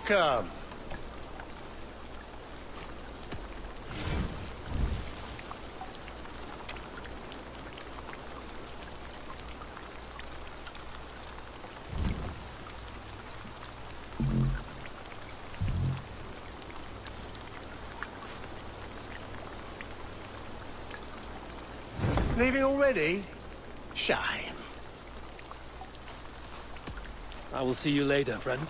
Welcome. Leaving already? Shame. I will see you later, friend.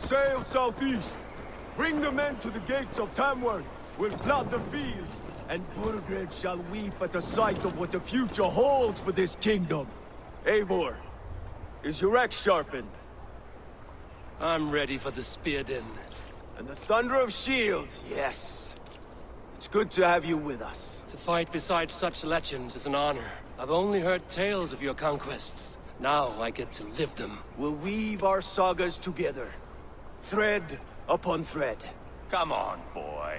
Sail southeast. Bring the men to the gates of Tamworth. We'll flood the fields, and Burgred shall weep at the sight of what the future holds for this kingdom. Eivor, is your axe sharpened? I'm ready for the spear din. And the thunder of shields, yes. It's good to have you with us. To fight beside such legends is an honor. I've only heard tales of your conquests. Now I get to live them. We'll weave our sagas together. Thread upon thread. Come on, boy.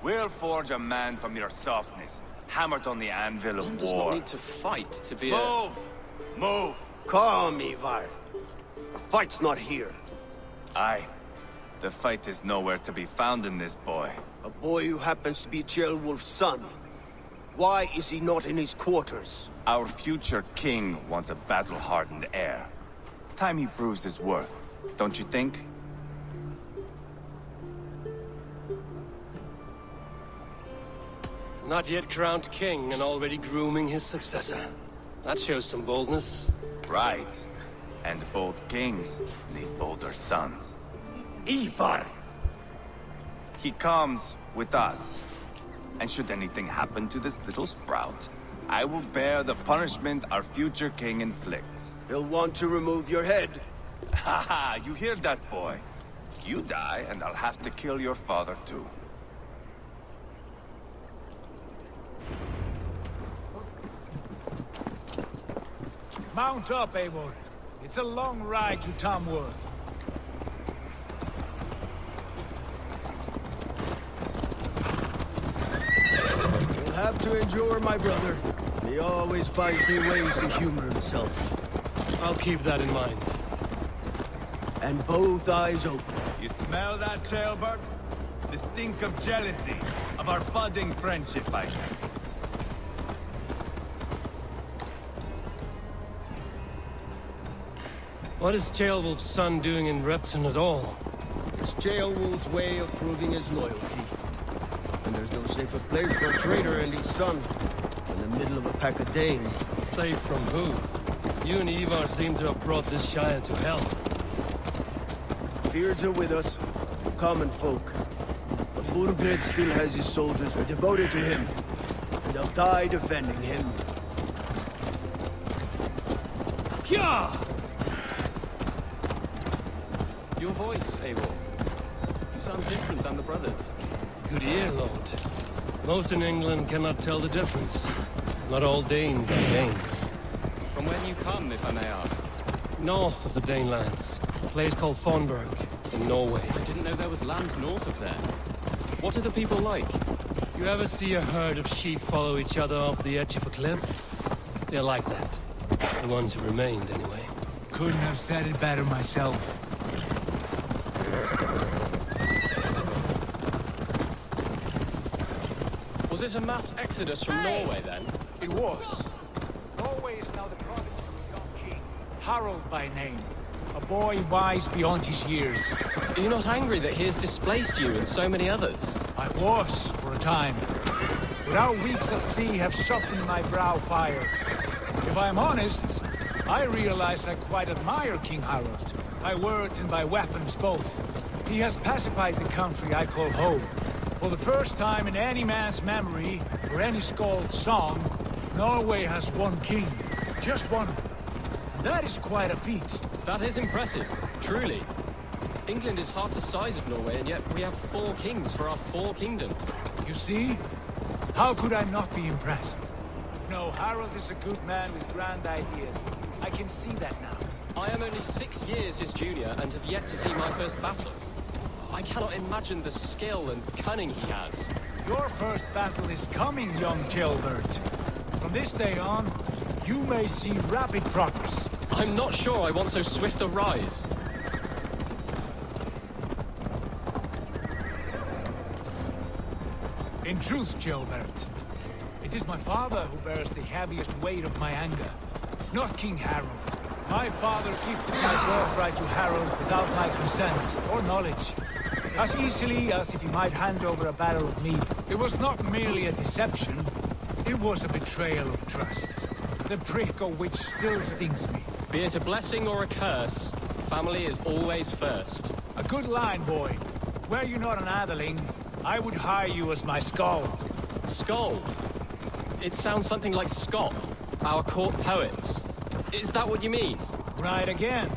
We'll forge a man from your softness, hammered on the anvil of One war. does not need to fight to be Move! Move! Calm, Ivar. The fight's not here. Aye. The fight is nowhere to be found in this boy. A boy who happens to be Ceolwulf's son. Why is he not in his quarters? Our future king wants a battle-hardened heir. Time he proves his worth, don't you think? Not yet crowned king and already grooming his successor. That shows some boldness. Right. And bold kings need bolder sons. Ivar! He comes with us. And should anything happen to this little sprout, I will bear the punishment our future king inflicts. He'll want to remove your head. Haha, you hear that, boy? You die, and I'll have to kill your father, too. Mount up, Eivor. It's a long ride to Tamworth. You'll have to endure, my brother. He always finds new ways to humor himself. I'll keep that in mind. And both eyes open. You smell that, Jailbird? The stink of jealousy, of our budding friendship, I guess. What is Ceolwulf's son doing in Repton at all? It's Ceolwulf's way of proving his loyalty. And there's no safer place for a traitor and his son than the middle of a pack of Danes. Safe from who? You and Ivar seem to have brought this Shire to hell. Fears are with us, common folk. But Burgred still has his soldiers who are devoted to him. And they'll die defending him. Pya! Your voice, Eivor. You sound different than the brothers. Good ear, Lord. Most in England cannot tell the difference. Not all Danes are Danes. From where do you come, if I may ask? North of the Danelands, a place called Fonberg, in Norway. I didn't know there was land north of there. What are the people like? You ever see a herd of sheep follow each other off the edge of a cliff? They're like that. The ones who remained, anyway. Couldn't have said it better myself. Was it a mass exodus from Norway, then? It was. Norway is now the province of a young king, Harold by name. A boy wise beyond his years. Are you not angry that he has displaced you and so many others? I was, for a time. but our weeks at sea have softened my brow fire. If I am honest, I realize I quite admire King Harold, by words and by weapons both. He has pacified the country I call home. For the first time in any man's memory, or any skald's song, Norway has one king. Just one. And that is quite a feat. That is impressive, truly. England is half the size of Norway, and yet we have 4 kings for our 4 kingdoms. You see? How could I not be impressed? No, Harold is a good man with grand ideas. I can see that now. I am only 6 years his junior and have yet to see my first battle. I cannot imagine the skill and cunning he has. Your first battle is coming, young Gilbert. From this day on, you may see rapid progress. I'm not sure I want so swift a rise. In truth, Gilbert, it is my father who bears the heaviest weight of my anger, not King Harold. My father gifted my birthright to Harold without my consent or knowledge, as easily as if he might hand over a barrel of mead. It was not merely a deception, it was a betrayal of trust, the prick of which still stings me. Be it a blessing or a curse, family is always first. A good line, boy. Were you not an atheling, I would hire you as my skald. Skald? It sounds something like Scott, our court poets. Is that what you mean? Right again.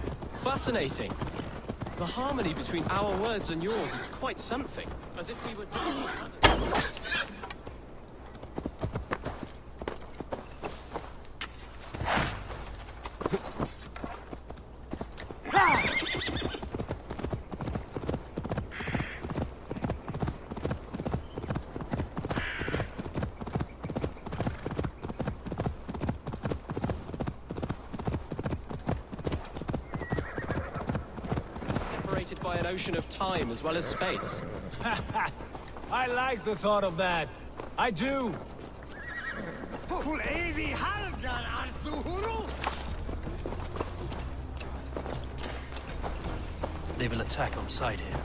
Fascinating. The harmony between our words and yours is quite something. As if we were... by an ocean of time as well as space. I like the thought of that. I do. They will attack on sight here.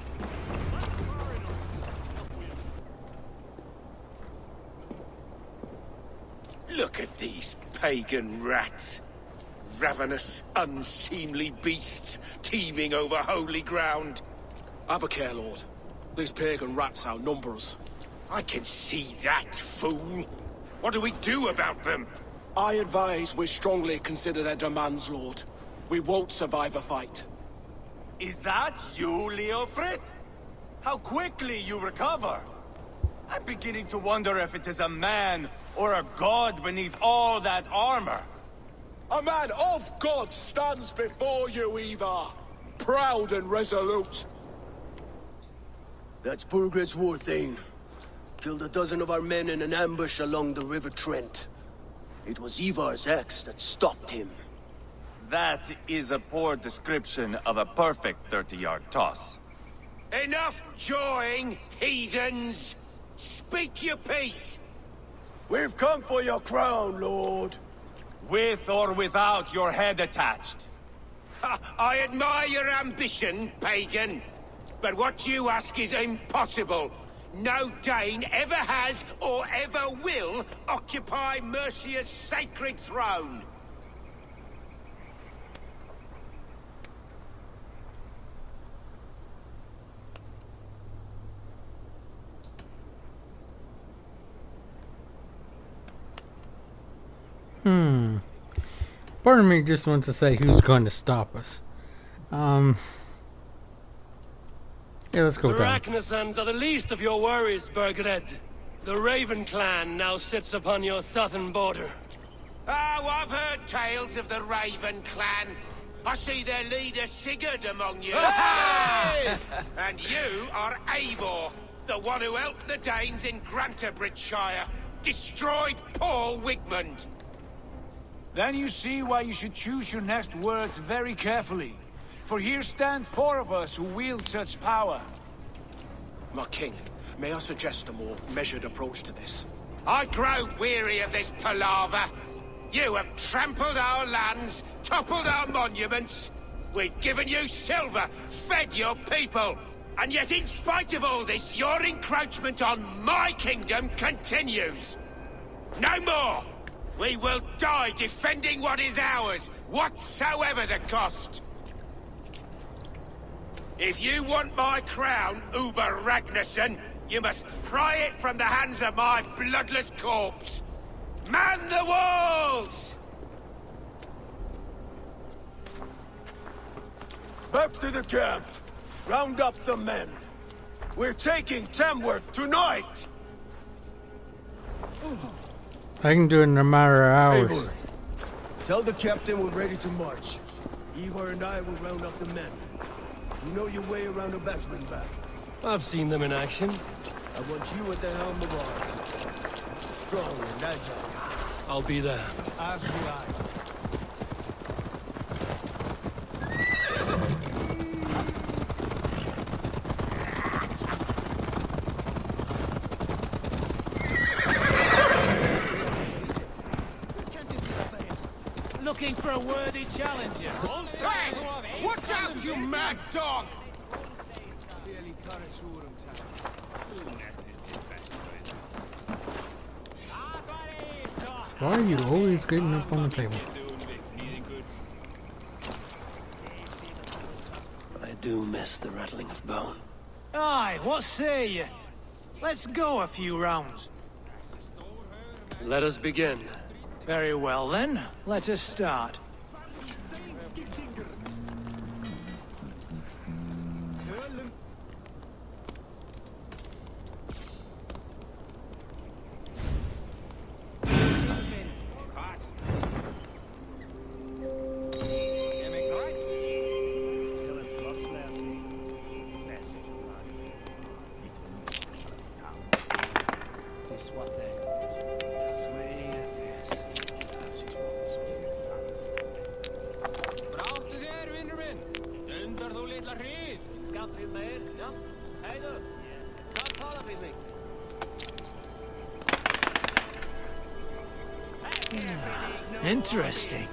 Look at these pagan rats. Ravenous, unseemly beasts teeming over holy ground. Have a care, Lord. These pagan rats outnumber us. I can see that, fool. What do we do about them? I advise we strongly consider their demands, Lord. We won't survive a fight. Is that you, Leofrid? How quickly you recover! I'm beginning to wonder if it is a man or a god beneath all that armor. A man of God stands before you, Eva. Proud and resolute. That's Burgred's war thane. Killed a dozen of our men in an ambush along the River Trent. It was Ivar's axe that stopped him. That is a poor description of a perfect 30-yard toss. Enough jawing, heathens! Speak your piece! We've come for your crown, Lord. With or without your head attached. I admire your ambition, pagan. But what you ask is impossible. No Dane ever has or ever will occupy Mercia's sacred throne. Part of me just wants to say who's going to stop us. Yeah, let's go The down. Ragnarsons are the least of your worries, Burgred. The Raven clan now sits upon your southern border. Oh, I've heard tales of the Raven clan. I see their leader Sigurd among you. And you are Eivor, the one who helped the Danes in Grantabridgeshire. Destroyed Paul Wigmund. Then you see why you should choose your next words very carefully. For here stand 4 of us who wield such power. My king, may I suggest a more measured approach to this? I grow weary of this palaver. You have trampled our lands, toppled our monuments. We've given you silver, fed your people. And yet, in spite of all this, your encroachment on my kingdom continues. No more! We will die defending what is ours, whatsoever the cost. If you want my crown, Uber Ragnarsson, you must pry it from the hands of my bloodless corpse. Man the walls! Back to the camp. Round up the men. We're taking Tamworth tonight! I can do it in a matter of hours. Eivor, tell the captain we're ready to march. Eivor and I will round up the men. You know your way around a battering back. I've seen them in action. I want you at the helm of ours. Strong and agile. I'll be there. As do I. Looking for a worthy challenger. Hey! Watch out, you mad dog! Why are you always getting up on the table? I do miss the rattling of bone. Aye, what say ye? Let's go a few rounds. Let us begin. Very well then, let us start. Interesting.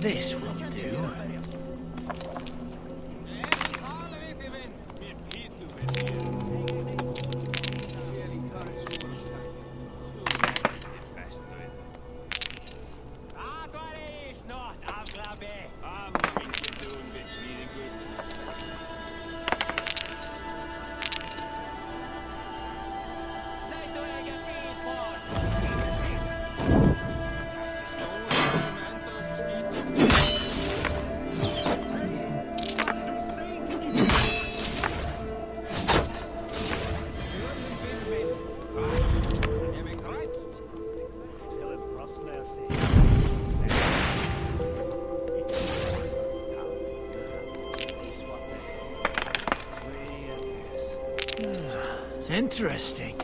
This will do. Interesting.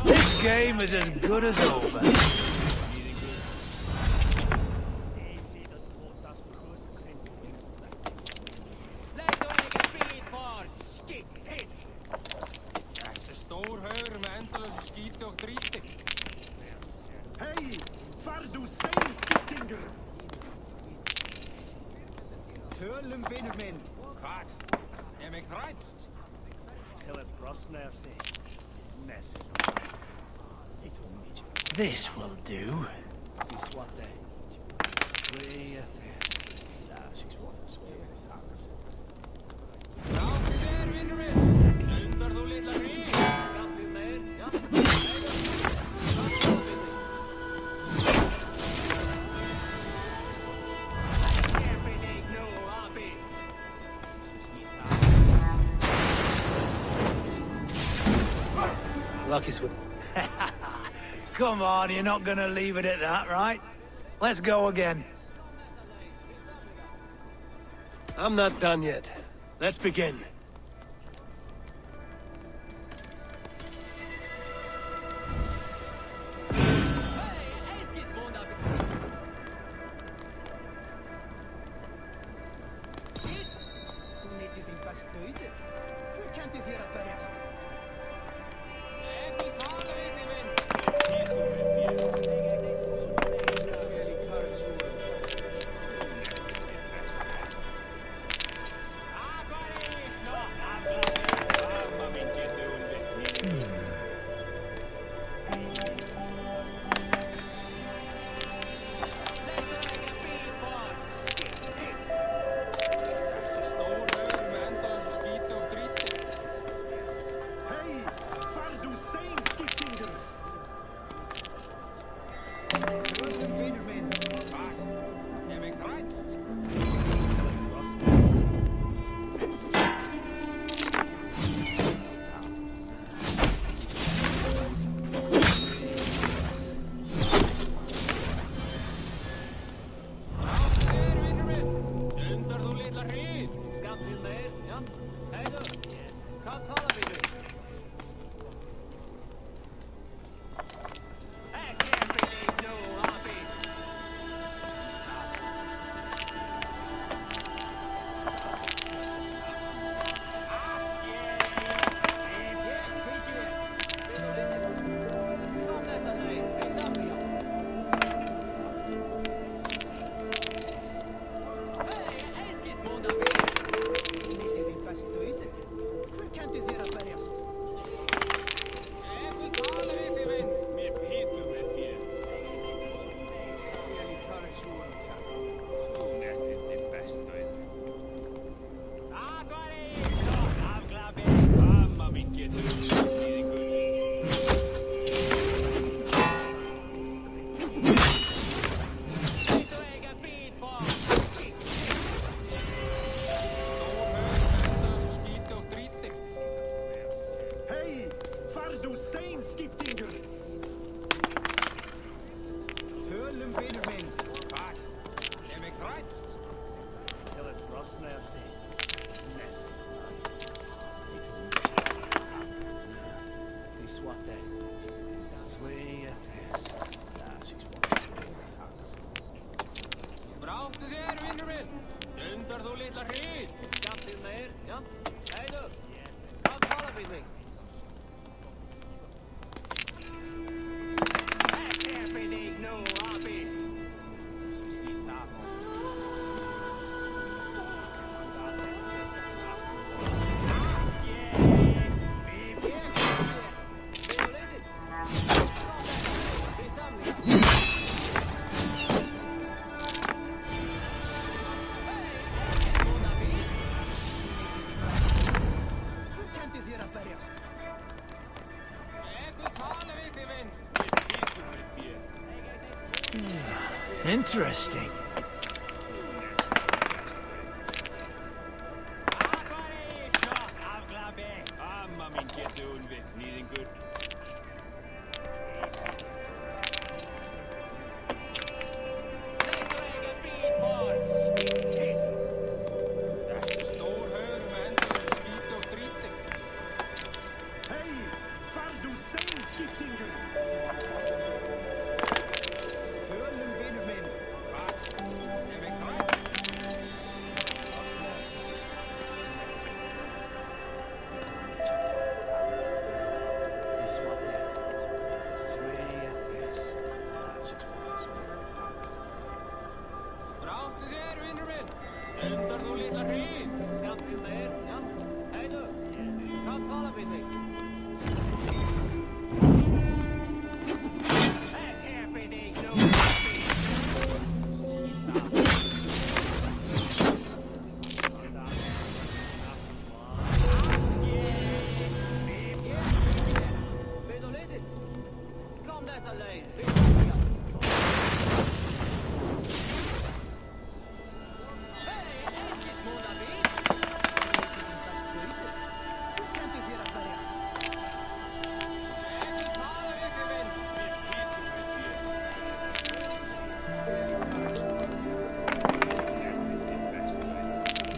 This game is as good as over. Hey, far du sein, skittinger! Tölum vinur minn. Hvað? Mig þrætt? Till it brosnar sig. Message. This will do. This what they. Sweet. That's just what the sweet is. Lucky's with. Come on, you're not gonna leave it at that, right? Let's go again. I'm not done yet. Let's begin. Interesting.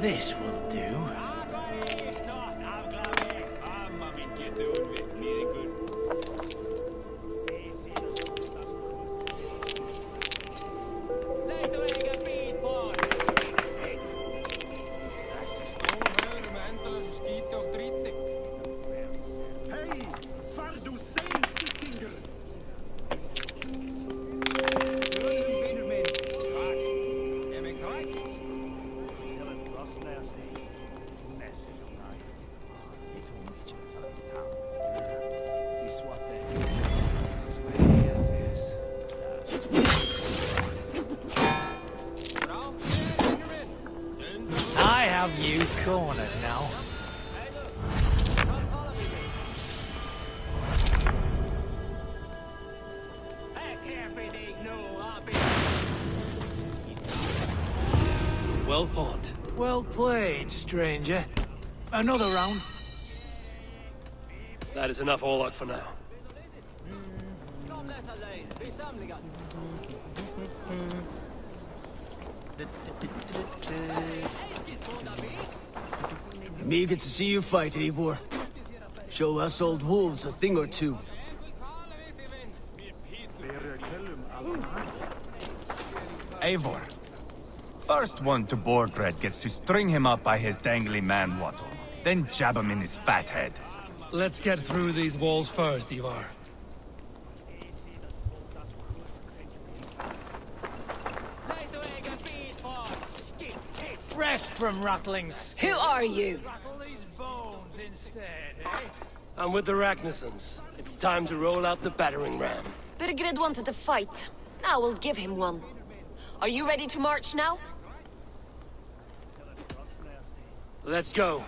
This will do. I have you cornered now. Well fought. Well played, stranger. Another round. That is enough all out for now. I'm eager to see you fight, Eivor. Show us old wolves a thing or two. Eivor. First one to Borgred gets to string him up by his dangly man-wattle, then jab him in his fat head. Let's get through these walls first, Ivar. Rest from rattling. Who are you? Rattle these bones instead, eh? I'm with the Ragnarsons. It's time to roll out the battering ram. Birgrid wanted to fight. Now we'll give him one. Are you ready to march now? Let's go.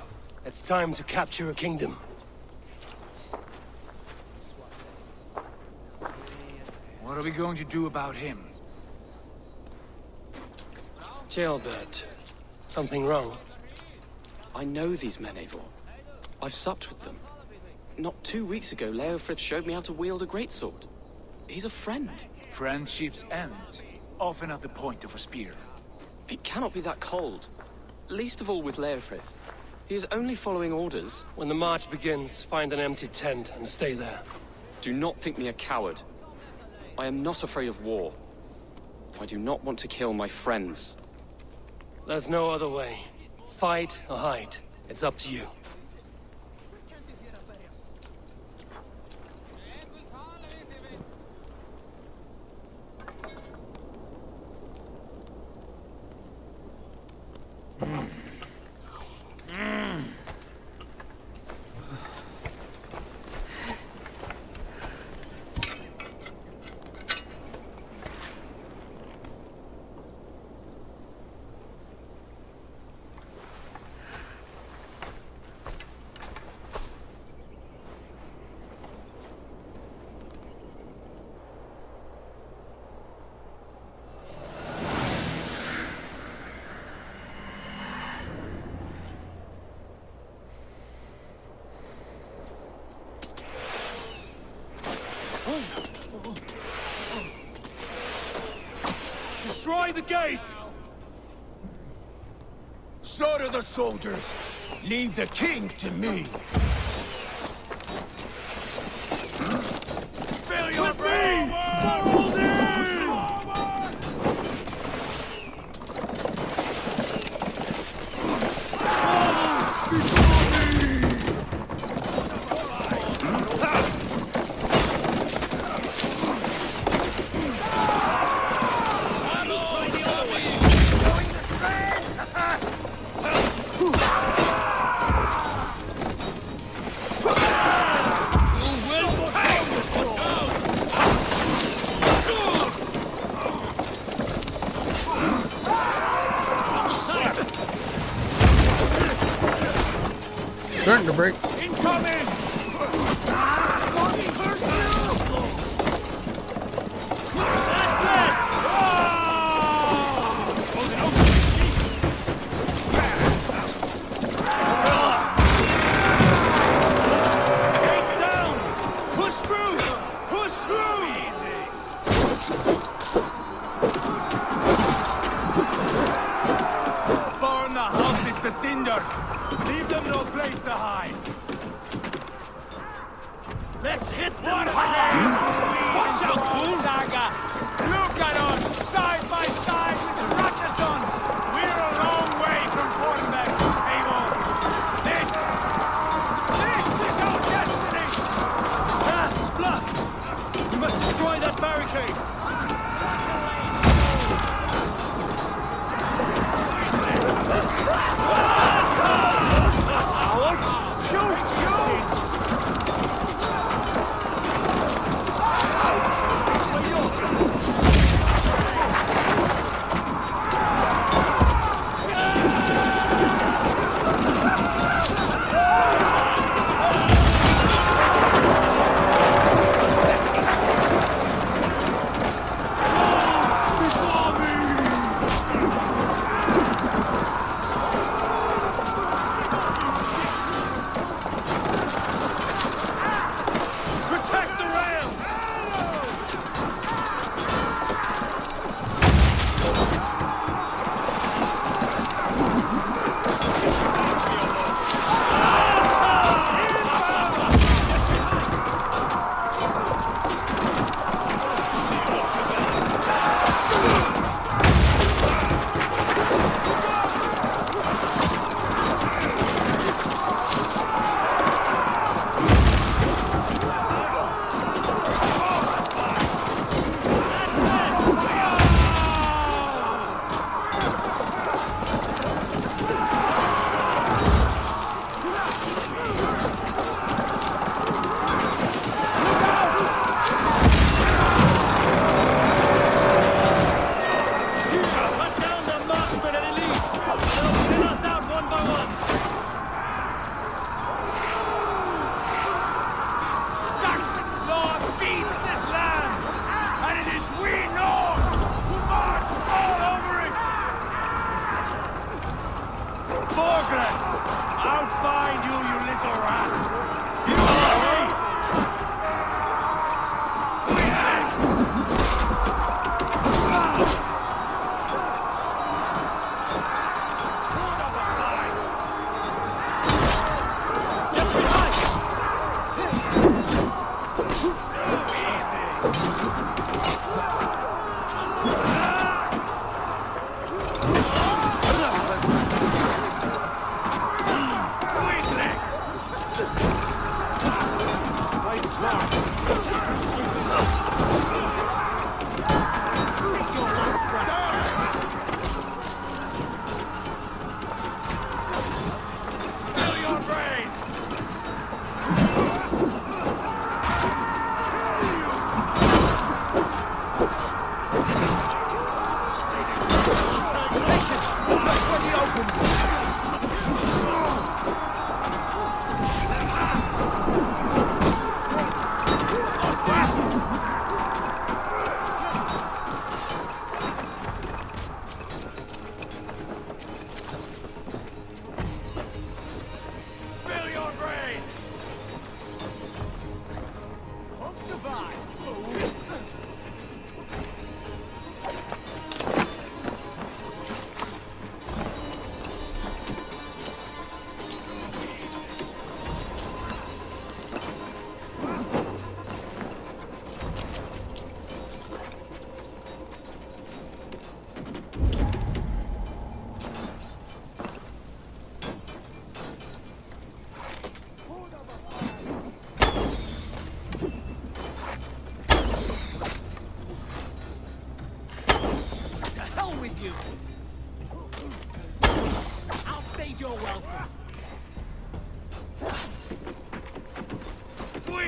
It's time to capture a kingdom. What are we going to do about him? Jailbird. Something wrong? I know these men, Eivor. I've supped with them. Not 2 weeks ago, Leofrith showed me how to wield a greatsword. He's a friend. Friendships end, often at the point of a spear. It cannot be that cold. Least of all with Leofrith. He is only following orders. When the march begins, find an empty tent and stay there. Do not think me a coward. I am not afraid of war. I do not want to kill my friends. There's no other way. Fight or hide. It's up to you. Destroy the gate! Slaughter the soldiers. Leave the king to me. Fill your brains! Starting to break. Incoming! Gates down! Push through! Push through! Burn the houses to cinders! Leave them no place to hide! Let's hit one hard! Watch out, fool! Saga! Look at us, side by side with the Ragnasons! We're a long way from Fornberg, Eivor! This is our destiny! Path's blocked! We must destroy that barricade!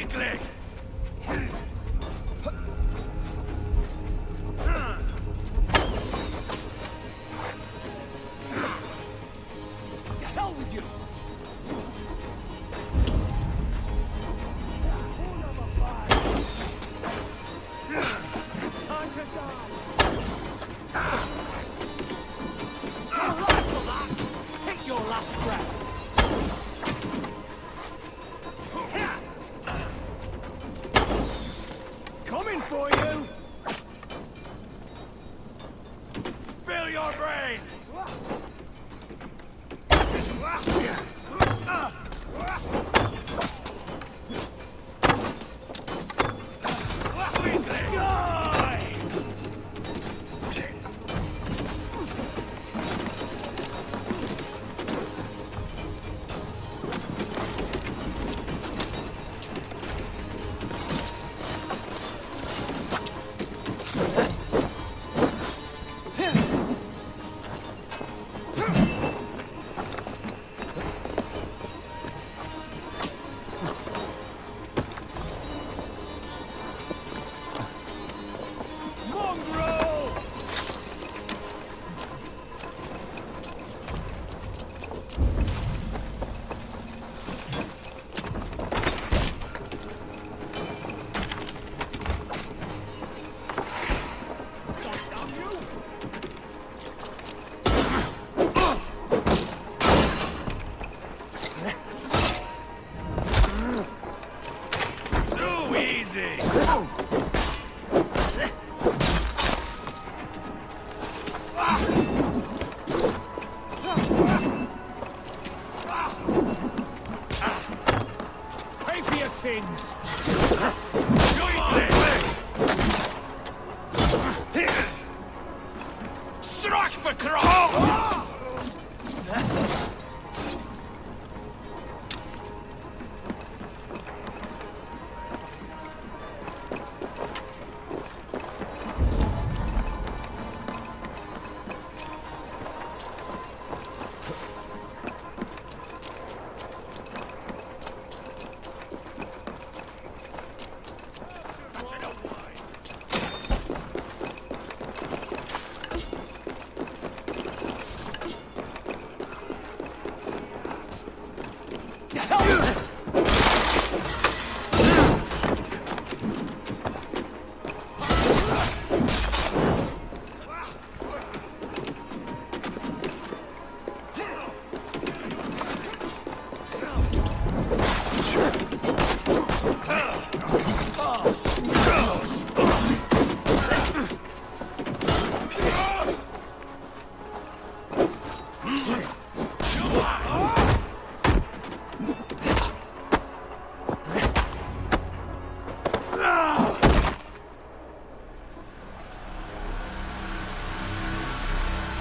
weakling! To hell with you! Take your last breath! Coming for you! Spill your brain! Sins. Strike for Cross!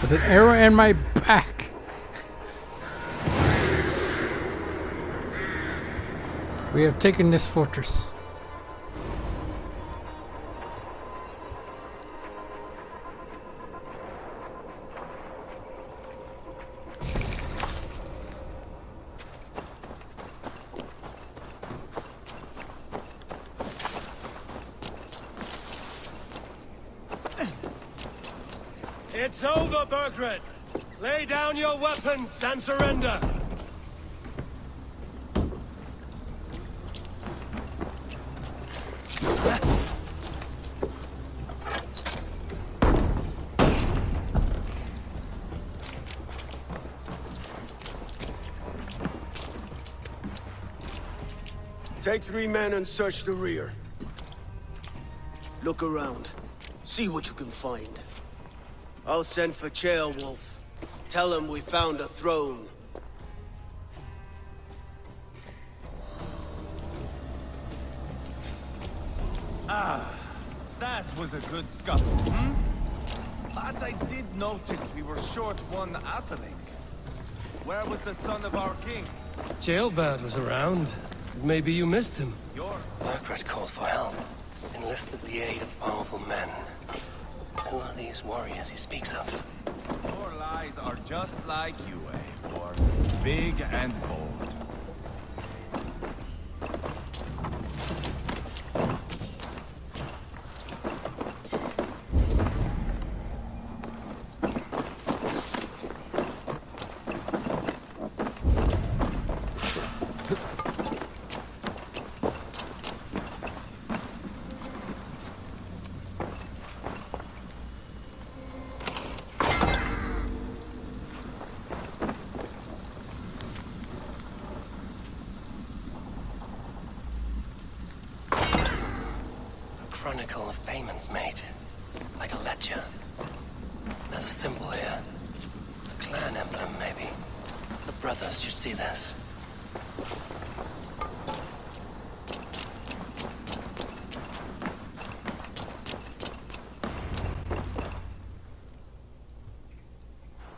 With an arrow in my back. We have taken this fortress. It's over, Bergred. Lay down your weapons and surrender. Take 3 men and search the rear. Look around. See what you can find. I'll send for Ceolwulf. Tell him we found a throne. Ah, that was a good scuffle, hmm? But I did notice we were short one atheling. Where was the son of our king? Ceolbert was around. Maybe you missed him. Bergred called for help. Enlisted the aid of powerful men. Who are these warriors he speaks of? Your lies are just like you, Eivor. Big and bold. record of payments made, like a ledger. There's a symbol here. A clan emblem, maybe. The brothers should see this.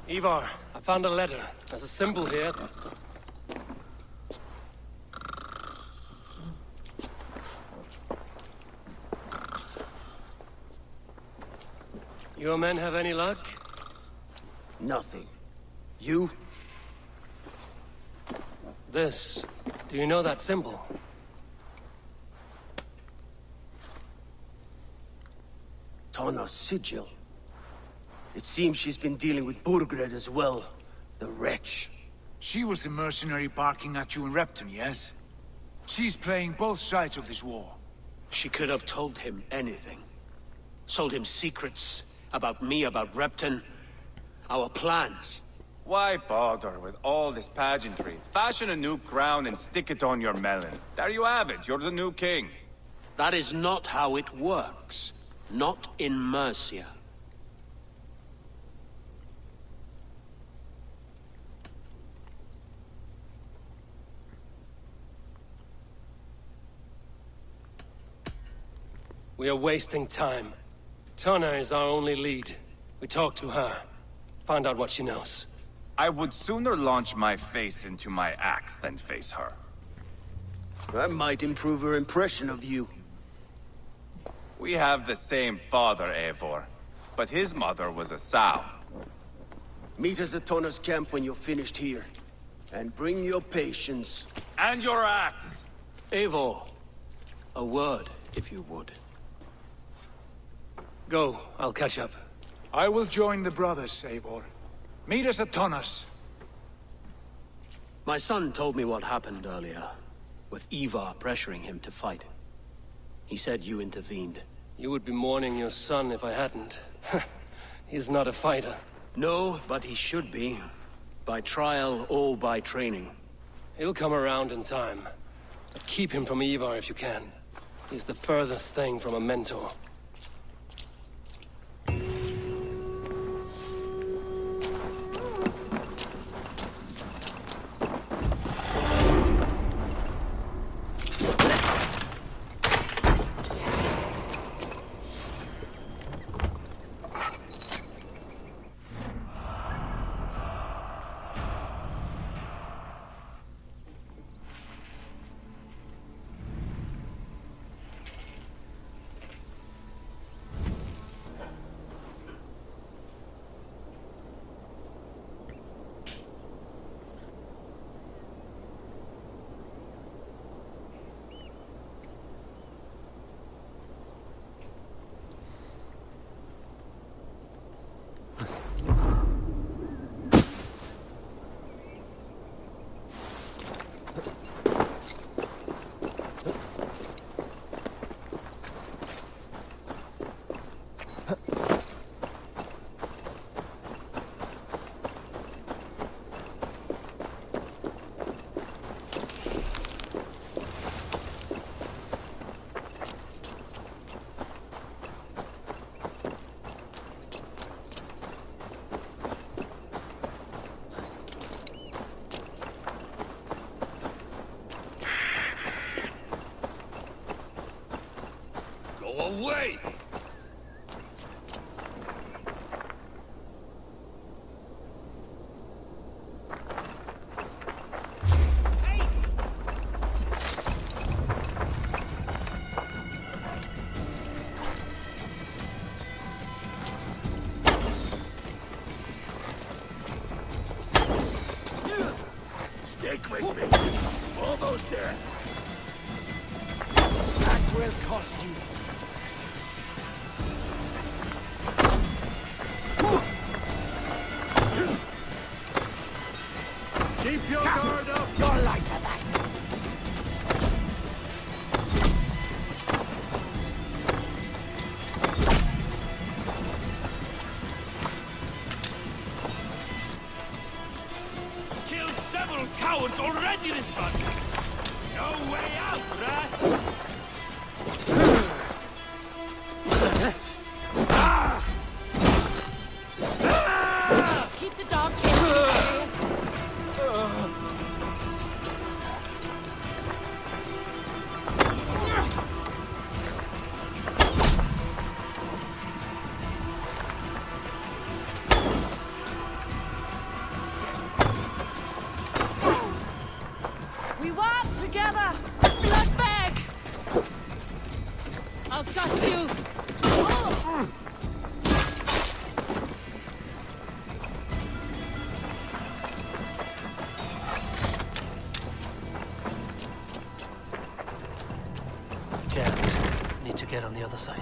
Ivar, I found a letter. There's a symbol here. Your men have any luck? Nothing. You? This. Do you know that symbol? Tana's sigil. It seems she's been dealing with Burgred as well. The wretch. She was the mercenary barking at you in Repton, yes? She's playing both sides of this war. She could have told him anything. Sold him secrets about me, about Repton, our plans. Why bother with all this pageantry? Fashion a new crown and stick it on your melon. There you have it, you're the new king. That is not how it works. Not in Mercia. We are wasting time. Tana is our only lead. We talk to her. Find out what she knows. I would sooner launch my face into my axe than face her. That might improve her impression of you. We have the same father, Eivor, but his mother was a sow. Meet us at Tana's camp when you're finished here. And bring your patience. And your axe! Eivor, a word, if you would. Go, I'll catch up. I will join the brothers, Eivor. Meet us at Tana's. My son told me what happened earlier, with Ivar pressuring him to fight. He said you intervened. You would be mourning your son if I hadn't. He's not a fighter. No, but he should be. By trial or by training. He'll come around in time. But keep him from Ivar if you can. He's the furthest thing from a mentor. Away! Stick with me. Almost there. That will cost you. Keep your guard up! You're like that. Killed several cowards already this month! No way out, rat! Keep the dog chasing you. We walk together. Blood bag. I'll got you. Oh. Jammed. Need to get on the other side.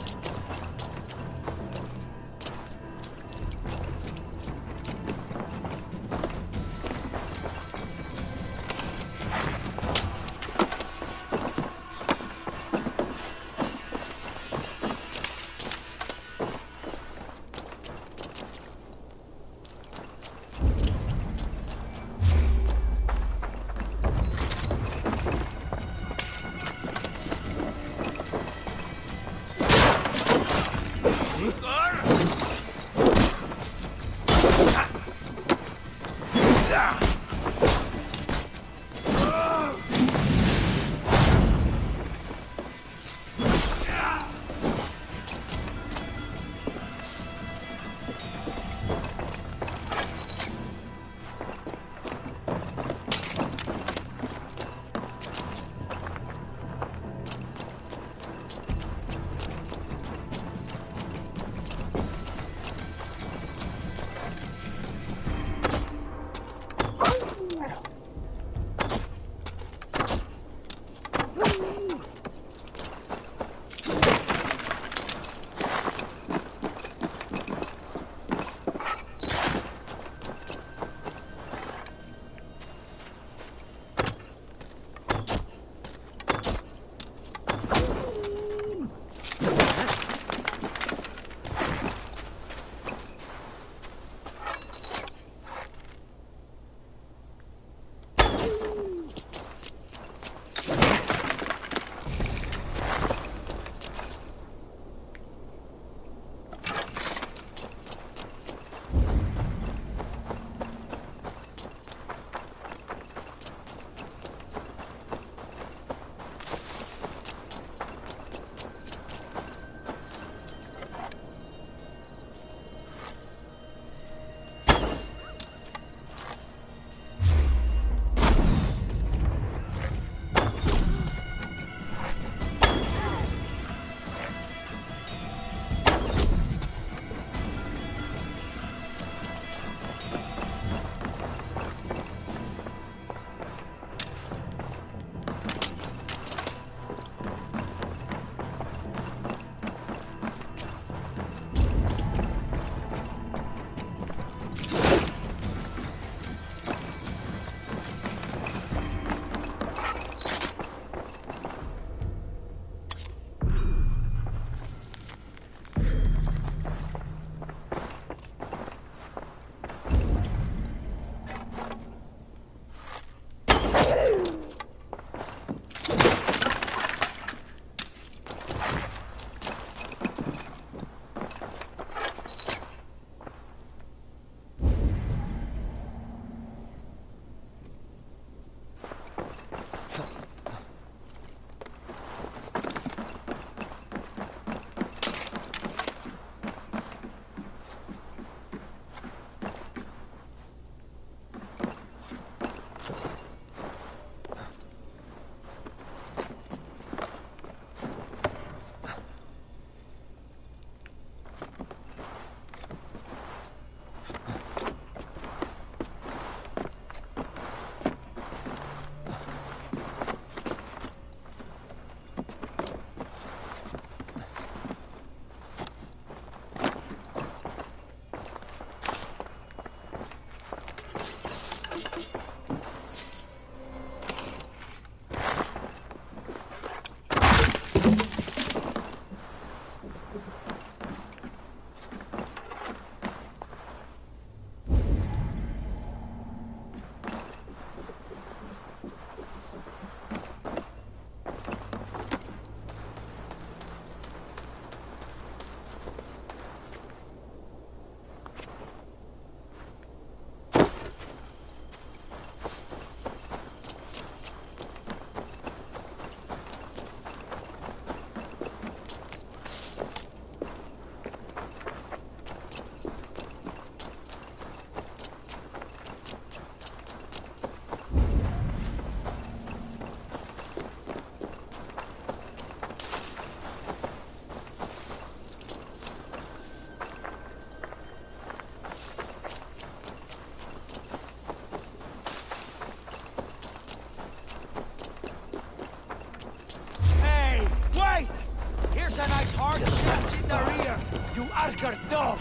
March other side in the rear, you Archer dog!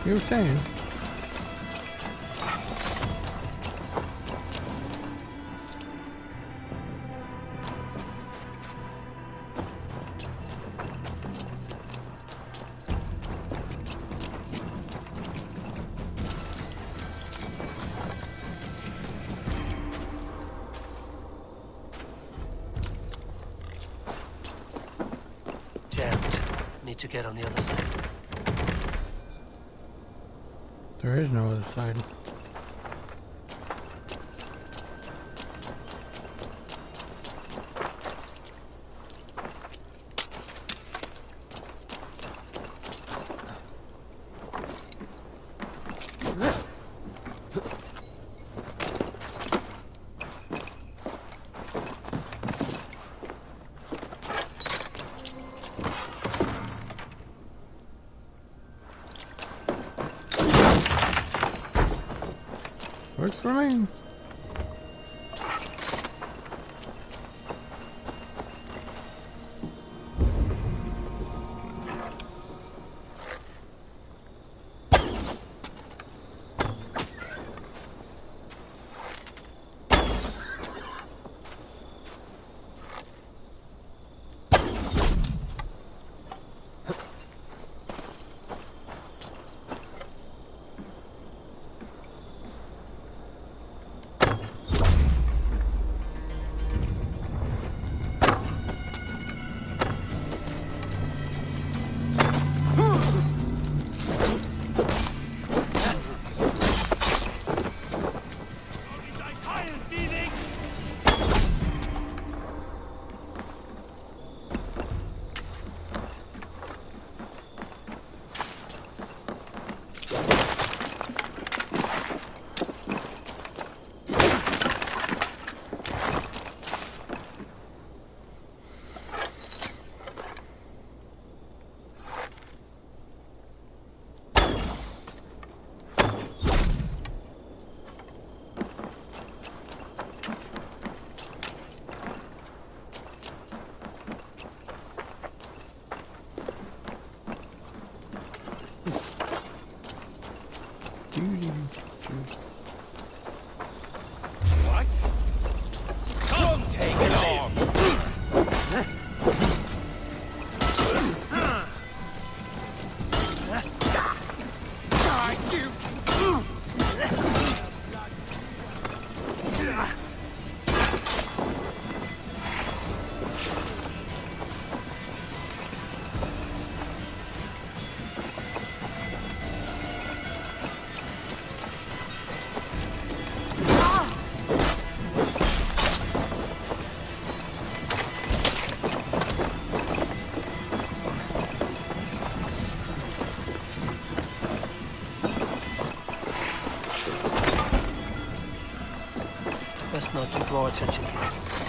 You were saying? Jammed. Need to get on the other side. There is no other side. Works for me. What? Don't take it on! Best not to draw attention here.